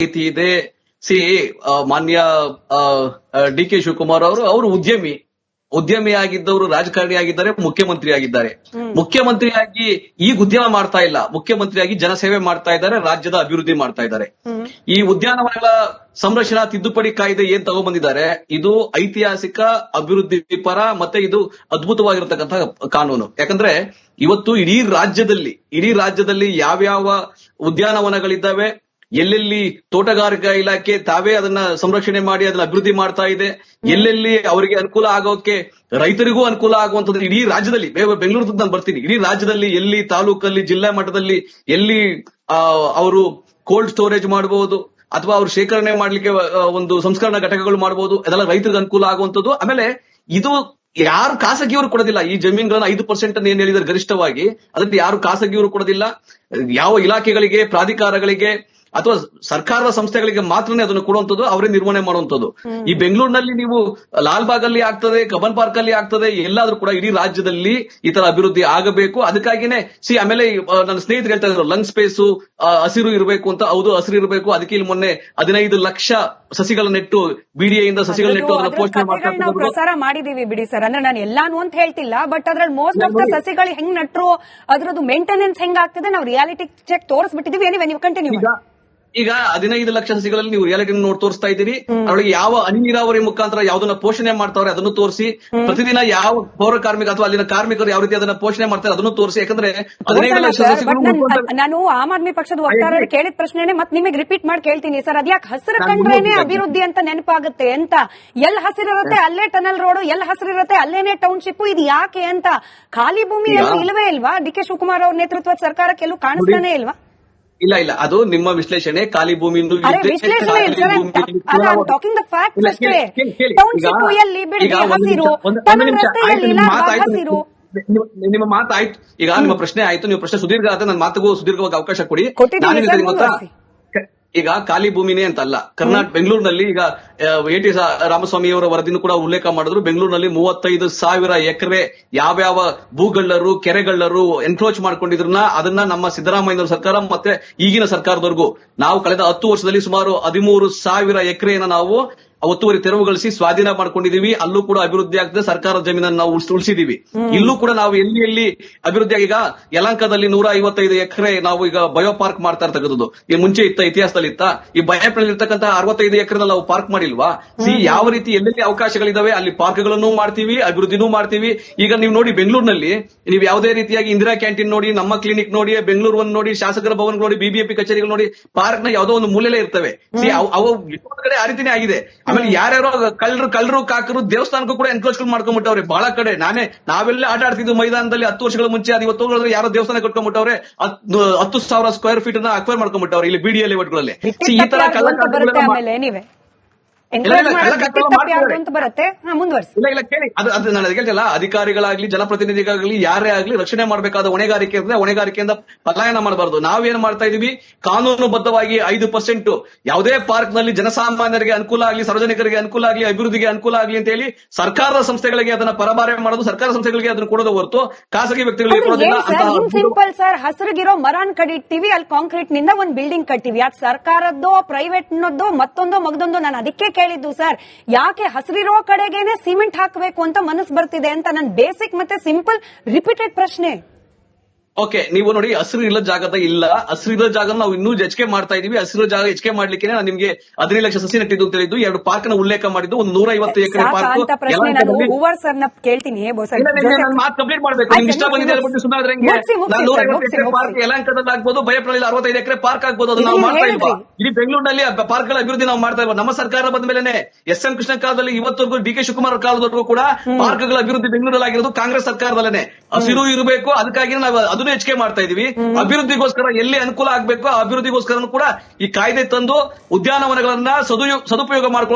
ರೀತಿ ಇದೆ. ಮಾನ್ಯ ಡಿ ಕೆ ಶಿವಕುಮಾರ್ ಅವರು ಉದ್ಯಮಿ ಆಗಿದ್ದವರು ರಾಜಕಾರಣಿ ಆಗಿದ್ದಾರೆ, ಮುಖ್ಯಮಂತ್ರಿ ಆಗಿದ್ದಾರೆ. ಮುಖ್ಯಮಂತ್ರಿಯಾಗಿ ಈಗ ಉದ್ಯಮ ಮಾಡ್ತಾ ಇಲ್ಲ, ಮುಖ್ಯಮಂತ್ರಿಯಾಗಿ ಜನಸೇವೆ ಮಾಡ್ತಾ ಇದ್ದಾರೆ, ರಾಜ್ಯದ ಅಭಿವೃದ್ಧಿ ಮಾಡ್ತಾ ಇದ್ದಾರೆ. ಈ ಉದ್ಯಾನವನಗಳ ಸಂರಕ್ಷಣಾ ತಿದ್ದುಪಡಿ ಕಾಯ್ದೆ ಏನ್ ತಗೊಂಡ್ಬಂದಿದ್ದಾರೆ, ಇದು ಐತಿಹಾಸಿಕ ಅಭಿವೃದ್ಧಿ ಪರ ಮತ್ತೆ ಇದು ಅದ್ಭುತವಾಗಿರತಕ್ಕಂಥ ಕಾನೂನು. ಯಾಕಂದ್ರೆ ಇವತ್ತು ಇಡೀ ರಾಜ್ಯದಲ್ಲಿ ಯಾವ್ಯಾವ ಉದ್ಯಾನವನಗಳಿದ್ದಾವೆ, ಎಲ್ಲೆಲ್ಲಿ ತೋಟಗಾರಿಕಾ ಇಲಾಖೆ ತಾವೇ ಅದನ್ನ ಸಂರಕ್ಷಣೆ ಮಾಡಿ ಅದನ್ನ ಅಭಿವೃದ್ಧಿ ಮಾಡ್ತಾ ಇದೆ, ಎಲ್ಲೆಲ್ಲಿ ಅವರಿಗೆ ಅನುಕೂಲ ಆಗೋಕೆ ರೈತರಿಗೂ ಅನುಕೂಲ ಆಗುವಂತದ್ದು ಇಡೀ ರಾಜ್ಯದಲ್ಲಿ, ಬೆಂಗಳೂರು ನಾನು ಬರ್ತೀನಿ, ಇಡೀ ರಾಜ್ಯದಲ್ಲಿ ಎಲ್ಲಿ ತಾಲೂಕಲ್ಲಿ ಜಿಲ್ಲಾ ಮಟ್ಟದಲ್ಲಿ ಎಲ್ಲಿ ಅವರು ಕೋಲ್ಡ್ ಸ್ಟೋರೇಜ್ ಮಾಡಬಹುದು ಅಥವಾ ಅವ್ರು ಶೇಖರಣೆ ಮಾಡ್ಲಿಕ್ಕೆ ಒಂದು ಸಂಸ್ಕರಣಾ ಘಟಕಗಳು ಮಾಡಬಹುದು, ಅದೆಲ್ಲ ರೈತರಿಗೆ ಅನುಕೂಲ ಆಗುವಂತದ್ದು. ಆಮೇಲೆ ಇದು ಯಾರು ಖಾಸಗಿಯವರು ಕೊಡೋದಿಲ್ಲ. ಈ ಜಮೀನುಗಳನ್ನ 5% ಏನ್ ಹೇಳಿದ್ದಾರೆ ಗರಿಷ್ಠವಾಗಿ, ಅದಕ್ಕೆ ಯಾರು ಖಾಸಗಿಯವರು ಕೊಡೋದಿಲ್ಲ. ಯಾವ ಇಲಾಖೆಗಳಿಗೆ, ಪ್ರಾಧಿಕಾರಗಳಿಗೆ ಅಥವಾ ಸರ್ಕಾರದ ಸಂಸ್ಥೆಗಳಿಗೆ ಮಾತ್ರನೇ ಅದನ್ನು ಕೊಡುವಂತದ್ದು, ಅವರೇ ನಿರ್ವಹಣೆ ಮಾಡುವಂತದ್ದು. ಈ ಬೆಂಗಳೂರಿನಲ್ಲಿ ನೀವು ಲಾಲ್ಬಾಗ್ ಅಲ್ಲಿ ಆಗ್ತದೆ, ಕಬ್ಬನ್ ಪಾರ್ಕ್ ಅಲ್ಲಿ ಆಗ್ತದೆ, ಎಲ್ಲಾದ್ರೂ ಕೂಡ ಇಡೀ ರಾಜ್ಯದಲ್ಲಿ ಈ ತರ ಅಭಿವೃದ್ಧಿ ಆಗಬೇಕು. ಅದಕ್ಕಾಗಿನೇ ಆಮೇಲೆ ನನ್ನ ಸ್ನೇಹಿತರು ಹೇಳ್ತಾ ಇದ್ರು ಲಂಗ್ ಸ್ಪೇಸ್ ಹಸಿರು ಇರಬೇಕು ಅಂತ. ಹೌದು, ಹಸಿರು ಇರಬೇಕು. ಅದಕ್ಕೆ ಇಲ್ಲಿ ಮೊನ್ನೆ 15 ಲಕ್ಷ ಸಸಿಗಳ ನೆಟ್ಟು ಬಿಡಿಎಯಿಂದ ಸಸಿಗಳ ನೆಟ್ಟು ಅದನ್ನ ಪೋಷಣೆ ನಾವು ಪ್ರಸಾರ ಮಾಡಿದೀವಿ ಬಿಡಿ ಸರ್. ಅಂದ್ರೆ ನಾನು ಎಲ್ಲಾನು ಅಂತ ಹೇಳ್ತಿಲ್ಲ, ಬಟ್ ಅದ್ರಲ್ಲಿ ಮೋಸ್ಟ್ ಆಫ್ ದ ಸಸಿಗಳು ಹೆಂಗ್ ನಟ್ರು, ಅದ್ರದ್ದು ಮೇಂಟೆನೆನ್ಸ್ ಹೆಂಗ್ ಆಗ್ತದೆ ನಾವು ರಿಯಾಲಿಟಿ ಚೆಕ್ ತೋರಿಸ್ಬಿಟ್ಟಿದೀವಿ. ನೀವು ಕಂಟಿನ್ಯೂ. ಈಗ 15 ಲಕ್ಷ ಸಸಿಗಳಲ್ಲಿ ನೀವು ರಿಯಾಲಿಟಿ ನೋಡಿ ತೋರಿಸ್ತಾ ಇದ್ದೀರಿ. ಅವಳಿಗೆ ಯಾವ ಹನಿ ನೀರಾವರಿ ಮುಖಾಂತರ ಯಾವ್ದನ್ನ ಪೋಷಣೆ ಮಾಡ್ತಾವ್ರೆ ಅದನ್ನು ತೋರಿಸಿ, ಪ್ರತಿದಿನ ಯಾವ ಪೌರ ಕಾರ್ಮಿಕ ಅಥವಾ ಅಲ್ಲಿನ ಕಾರ್ಮಿಕರು ಯಾವ ರೀತಿ ಅದನ್ನ ಪೋಷಣೆ ಮಾಡ್ತಾರೆ ಅದನ್ನು ತೋರಿಸಿ. ಯಾಕಂದ್ರೆ 15 ಲಕ್ಷ ಸಸಿಗಳು ನಾನು ಆಮ್ ಆದ್ಮಿ ಪಕ್ಷದ ವಕ್ತಾರರು ಕೇಳಿದ ಪ್ರಶ್ನೆನೆ ಮತ್ತೆ ನಿಮಗೆ ರಿಪೀಟ್ ಮಾಡಿ ಕೇಳ್ತೀನಿ ಸರ್. ಅದ್ಯಾಕೆ ಹಸಿರು ಕಂಡ್ರೇನೆ ಅಭಿವೃದ್ಧಿ ಅಂತ ನೆನಪಾಗುತ್ತೆ ಅಂತ? ಎಲ್ಲಿ ಹಸಿರಿರುತ್ತೆ ಅಲ್ಲೇ ಟನಲ್ ರೋಡ್, ಎಲ್ಲಿ ಹಸಿರಿರುತ್ತೆ ಅಲ್ಲೇನೆ ಟೌನ್ಶಿಪ್, ಇದು ಯಾಕೆ ಅಂತ? ಖಾಲಿ ಭೂಮಿ ಇಲ್ವೇ ಇಲ್ವಾ? ಡಿ ಕೆ ಶಿವಕುಮಾರ್ ಅವ್ರ ನೇತೃತ್ವದ ಸರ್ಕಾರಕ್ಕೆ ಎಲ್ಲೂ ಕಾಣಿಸ್ತಾನೆ ಇಲ್ವಾ? ಇಲ್ಲ, ಅದು ನಿಮ್ಮ ವಿಶ್ಲೇಷಣೆ. ಖಾಲಿ ಭೂಮಿ ನಿಮ್ಮ ಮಾತಾಯ್ತು. ಈಗ ನಿಮ್ಮ ಪ್ರಶ್ನೆ ಆಯ್ತು, ನೀವು ಪ್ರಶ್ನೆ ಸುದೀರ್ಘ ಆದ್ರೆ ನನ್ನ ಮಾತುಗೂ ಸುದೀರ್ಘವಾಗಿ ಅವಕಾಶ ಕೊಡಿ. ಗೊತ್ತಾ, ಈಗ ಖಾಲಿ ಭೂಮಿನೇ ಅಂತ ಅಲ್ಲ. ಬೆಂಗಳೂರಿನಲ್ಲಿ ಈಗ ಎ.ಟಿ. ರಾಮಸ್ವಾಮಿ ಅವರ ವರದಿನೂ ಕೂಡ ಉಲ್ಲೇಖ ಮಾಡಿದ್ರು. ಬೆಂಗಳೂರಿನಲ್ಲಿ 35,000 ಎಕರೆ ಯಾವ್ಯಾವ ಭೂಗಳ್ಳರು, ಕೆರೆಗಳ್ಳರು ಎನ್ಕ್ರೋಚ್ ಮಾಡ್ಕೊಂಡಿದ್ರನ್ನ ಅದನ್ನ ನಮ್ಮ ಸಿದ್ದರಾಮಯ್ಯ ಸರ್ಕಾರ ಮತ್ತೆ ಈಗಿನ ಸರ್ಕಾರದವರೆಗೂ ನಾವು ಕಳೆದ 10 ವರ್ಷದಲ್ಲಿ ಸುಮಾರು 13,000 ಎಕರೆಯನ್ನ ನಾವು ಒತ್ತುವರಿ ತೆರವುಗೊಳಿಸಿ ಸ್ವಾಧೀನ ಮಾಡ್ಕೊಂಡಿದೀವಿ. ಅಲ್ಲೂ ಕೂಡ ಅಭಿವೃದ್ಧಿ ಆಗ್ತದೆ. ಸರ್ಕಾರದ ಜಮೀನನ್ನು ನಾವು ಉಳಿಸಿದೀವಿ. ಇಲ್ಲೂ ಕೂಡ ನಾವು ಎಲ್ಲಿ ಅಭಿವೃದ್ಧಿ ಈಗ ಯಲಹಂಕದಲ್ಲಿ 155 ಎಕರೆ ನಾವು ಈಗ ಬಯೋ ಪಾರ್ಕ್ ಮಾಡ್ತಾ ಇರ್ತಕ್ಕಂಥದ್ದು. ಈ ಮುಂಚೆ ಇತಿಹಾಸದಲ್ಲಿ ಈ ಬಯೋಪ್ನಲ್ಲಿ ಇರ್ತಕ್ಕಂಥ 65 ಎಕರೆ ನಾವು ಪಾರ್ಕ್ ಮಾಡಿಲ್ವಾ? ಯಾವ ರೀತಿ ಎಲ್ಲೆಲ್ಲಿ ಅವಕಾಶಗಳಿದಾವೆ ಅಲ್ಲಿ ಪಾರ್ಕ್ಗಳನ್ನು ಮಾಡ್ತೀವಿ, ಅಭಿವೃದ್ಧಿನೂ ಮಾಡ್ತೀವಿ. ಈಗ ನೀವು ನೋಡಿ ಬೆಂಗಳೂರಿನಲ್ಲಿ ನೀವು ಯಾವುದೇ ರೀತಿಯಾಗಿ ಇಂದಿರಾ ಕ್ಯಾಂಟೀನ್ ನೋಡಿ, ನಮ್ಮ ಕ್ಲಿನಿಕ್ ನೋಡಿ, ಬೆಂಗಳೂರು ಒಂದು ನೋಡಿ, ಶಾಸಕರ ಭವನ ನೋಡಿ, ಬಿಬಿಎಂಪಿ ಕಚೇರಿಗಳು ನೋಡಿ, ಪಾರ್ಕ್ ನ ಯಾವುದೋ ಒಂದು ಮೂಲೆಯಲ್ಲೇ ಇರ್ತವೆ. ಅವು ಕಡೆ ಆ ರೀತಿನೇ ಆಗಿದೆ. ಆಮೇಲೆ ಯಾರ್ಯಾರೋ ಕಳ್ಳರು ಕಾಕರು ದೇವಸ್ಥಾನಕ್ಕೂ ಕೂಡ ಎನ್ಕ್ರೋಚ್ಗಳು ಮಾಡ್ಕೊಂಡ್ಬಿಟ್ಟವ್ರೆ. ಬಹಳ ಕಡೆ ನಾವೆಲ್ಲ ಆಟ ಆಡ್ತಿದ್ವಿ ಮೈದಾನದಲ್ಲಿ 10 ವರ್ಷಗಳ ಮುಂಚೆ. ಅದು ಇವತ್ತು ಹೋದ್ರೆ ಯಾರೋ ದೇವಸ್ಥಾನ ಕಟ್ಕೊಂಡ್ಬಿಟ್ಟವ್ರೆ, 10,000 ಸ್ಕ್ವೇರ್ ಫೀಟ್ ನ ಅಕ್ವೈರ್ ಮಾಡ್ಕೊಂಡ್ಬಿಟ್ಟವ್ರೆ ಇಲ್ಲಿ ಬಿಡಿಎಲ್ ಲೇಔಟ್ಗಳಲ್ಲಿ. ಈ ತರ ಕೇಳಿ, ಅಧಿಕಾರಿಗಳಾಗ್ಲಿ ಜನಪ್ರತಿನಿಧಿಗಳಾಗ್ಲಿ ಯಾರೇ ಆಗ್ಲಿ ರಕ್ಷಣೆ ಮಾಡಬೇಕಾದ ಹೊಣೆಗಾರಿಕೆಯಿಂದ ಪಲಾಯನ ಮಾಡಬಾರದು. ನಾವೇನ್ ಮಾಡ್ತಾ ಇದೀವಿ, ಕಾನೂನುಬದ್ಧವಾಗಿ 5% ಯಾವುದೇ ಪಾರ್ಕ್ ನಲ್ಲಿ ಜನಸಾಮಾನ್ಯರಿಗೆ ಅನುಕೂಲ ಆಗ್ಲಿ, ಸಾರ್ವಜನಿಕರಿಗೆ ಅನುಕೂಲ ಆಗ್ಲಿ, ಅಭಿವೃದ್ಧಿಗೆ ಅನುಕೂಲ ಆಗ್ಲಿ ಅಂತ ಹೇಳಿ ಸರ್ಕಾರದ ಸಂಸ್ಥೆಗಳಿಗೆ ಅದನ್ನ ಪರಭಾರೆ ಮಾಡೋದು, ಸರ್ಕಾರ ಸಂಸ್ಥೆಗಳಿಗೆ ಅದನ್ನು ಕೊಡೋದು ಹೊರತು ಖಾಸಗಿ ವ್ಯಕ್ತಿಗಳಿಗೆ ಕೊಡೋದಿಲ್ಲ. ಸಿಂಪಲ್ ಸರ್, ಹಸಿರಿಗಿರೋ ಮರಾನ್ ಕಡಿತೀವಿ, ಅಲ್ಲಿ ಕಾಂಕ್ರೀಟ್ ನಿಂದ ಒಂದು ಬಿಲ್ಡಿಂಗ್ ಕಟ್ತೀವಿ. ಯಾಕೆ ಸರ್ಕಾರದ್ದು, ಪ್ರೈವೇಟ್ ನದ್ದು, ಮತ್ತೊಂದು ಮಗದೊಂದು? ನಾನು ಅದಕ್ಕೆ ಕೇಳಿದ್ದು ಸರ್, ಯಾಕೆ ಹಸಿರಿರೋ ಕಡೆಗೇನೆ ಸಿಮೆಂಟ್ ಹಾಕಬೇಕು ಅಂತ ಮನಸ್ಸು ಬರ್ತಿದೆ ಅಂತ ನನ್ನ ಬೇಸಿಕ್ ಮತ್ತೆ ಸಿಂಪಲ್ ರಿಪೀಟೆಡ್ ಪ್ರಶ್ನೆ. ಓಕೆ, ನೀವು ನೋಡಿ ಹಸಿರು ಇಲ್ಲ ಜಾಗದ ಇಲ್ಲ, ಹಸಿರು ಜಾಗ ನಾವು ಇನ್ನೂ ಹೆಚ್ಚಿಗೆ ಮಾಡ್ತಾ ಇದೀವಿ. ಹಸಿರು ಜಾಗ ಹೆಚ್ಚಿಗೆ ಮಾಡ್ಲಿಕ್ಕೆ ನಾನು ನಿಮ್ಗೆ 15 ಲಕ್ಷ ಸಸಿ ನೆಟ್ಟಿದ್ದು ಅಂತ ಹೇಳಿದ್ದು, 2 ಪಾರ್ಕ್ ನ ಉಲ್ಲೇಖ ಮಾಡಿದ್ದು, ಒಂದು 150 ಎಕರೆ ಪಾರ್ಕ್. ಕೇಳ್ತೀನಿ ಮಾತು ಕಂಪ್ಲೀಟ್ ಮಾಡಬೇಕು. ನಿಮ್ಗೆ ಇಷ್ಟ ಬಂದಿದೆ ಸುಮ್ಮನೆ 150 ಎಕರೆ ಪಾರ್ಕ್ ಯಲಹಂಕದಲ್ಲಿ ಆಗ್ಬೋದು, ಬಯಪ್ರಲ್ಲಿ 65 ಎಕರೆ ಪಾರ್ಕ್ ಆಗ್ಬೋದು. ಅದು ನಾವು ಮಾಡ್ತಾ ಇಲ್ವಾ? ಇಡೀ ಬೆಂಗಳೂರಿನಲ್ಲಿ ಪಾರ್ಕ್ ಗಳ ಅಭಿವೃದ್ಧಿ ನಾವು ಮಾಡ್ತಾ ಇಲ್ವಾ? ನಮ್ಮ ಸರ್ಕಾರ ಬಂದ ಮೇಲೆ ಎಸ್.ಎಂ. ಕೃಷ್ಣ ಕಾಲದಲ್ಲಿ ಇವತ್ತವರೆಗೂ ಡಿ ಕೆ ಶಿವಕುಮಾರ್ ಕಾಲದವರೆಗೂ ಕೂಡ ಪಾರ್ಕ್ ಗಳ ಅಭಿವೃದ್ಧಿ ಬೆಂಗಳೂರಲ್ಲಿ ಆಗಿರೋದು ಕಾಂಗ್ರೆಸ್ ಸರ್ಕಾರದಲ್ಲೇ. ಹಸಿರು ಇರಬೇಕು, ಅದಕ್ಕಾಗಿ ನಾವು ಅದನ್ನು ಹೆಚ್ಚಿಗೆ ಮಾಡ್ತಾ ಇದೀವಿ. ಅಭಿವೃದ್ಧಿಗೋಸ್ಕರ ಎಲ್ಲಿ ಅನುಕೂಲ ಆಗ್ಬೇಕು ಆ ಅಭಿವೃದ್ಧಿಗೋಸ್ಕರ ಕೂಡ ಈ ಕಾಯ್ದೆ ತಂದು ಉದ್ಯಾನವನಗಳನ್ನ ಸದುಪಯೋಗ ಮಾಡ್ಕೊಳ್ಳೋ